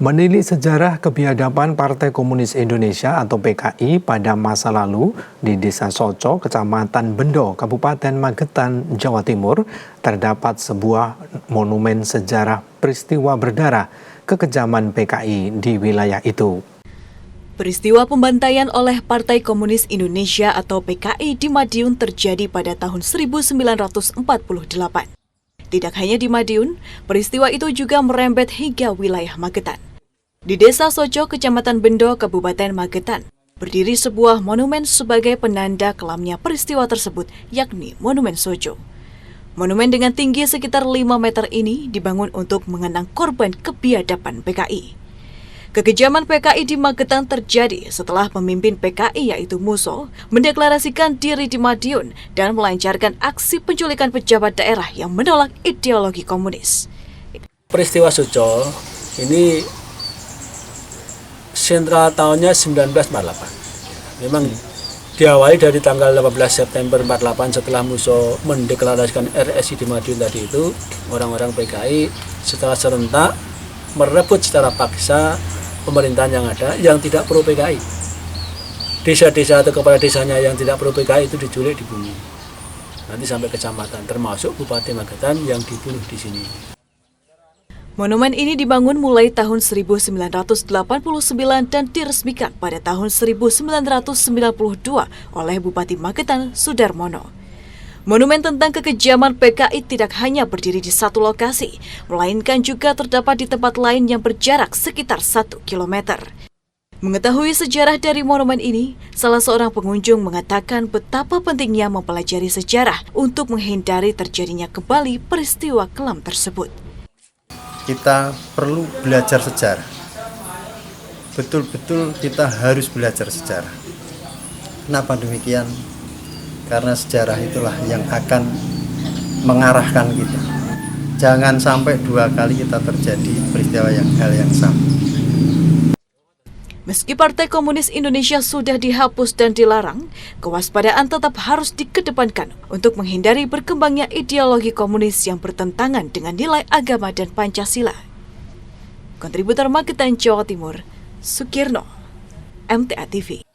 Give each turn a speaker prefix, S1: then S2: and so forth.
S1: Menilik sejarah kebiadaban Partai Komunis Indonesia atau PKI pada masa lalu di Desa Soco, Kecamatan Bendo, Kabupaten Magetan, Jawa Timur, terdapat sebuah monumen sejarah peristiwa berdarah kekejaman PKI di wilayah itu.
S2: Peristiwa pembantaian oleh Partai Komunis Indonesia atau PKI di Madiun terjadi pada tahun 1948. Tidak hanya di Madiun, peristiwa itu juga merembet hingga wilayah Magetan. Di Desa Soco, Kecamatan Bendo, Kabupaten Magetan, berdiri sebuah monumen sebagai penanda kelamnya peristiwa tersebut, yakni Monumen Soco. Monumen dengan tinggi sekitar 5 meter ini dibangun untuk mengenang korban kebiadaban PKI. Kekejaman PKI di Magetan terjadi setelah pemimpin PKI yaitu Muso mendeklarasikan diri di Madiun dan melancarkan aksi penculikan pejabat daerah yang menolak ideologi komunis.
S3: Peristiwa Soco ini sentral tahunnya 1948. Memang diawali dari tanggal 18 September 48 setelah Muso mendeklarasikan RSI di Madiun tadi itu, orang-orang PKI setelah serentak merebut secara paksa pemerintahan yang ada yang tidak pro PKI. Desa-desa atau kepala desanya yang tidak pro PKI itu diculik di bumi. Nanti sampai kecamatan, termasuk Bupati Magetan yang dibunuh di sini.
S2: Monumen ini dibangun mulai tahun 1989 dan diresmikan pada tahun 1992 oleh Bupati Magetan Sudarmono. Monumen tentang kekejaman PKI tidak hanya berdiri di satu lokasi, melainkan juga terdapat di tempat lain yang berjarak sekitar 1 km. Mengetahui sejarah dari monumen ini, salah seorang pengunjung mengatakan betapa pentingnya mempelajari sejarah untuk menghindari terjadinya kembali peristiwa kelam tersebut.
S4: Kita perlu belajar sejarah. Betul-betul kita harus belajar sejarah. Kenapa demikian? Karena sejarah itulah yang akan mengarahkan kita. Jangan sampai 2 kali kita terjadi peristiwa hal yang sama.
S2: Meski Partai Komunis Indonesia sudah dihapus dan dilarang, kewaspadaan tetap harus dikedepankan untuk menghindari berkembangnya ideologi komunis yang bertentangan dengan nilai agama dan Pancasila. Kontributor Magetan, Jawa Timur, Sukirno, MTA TV.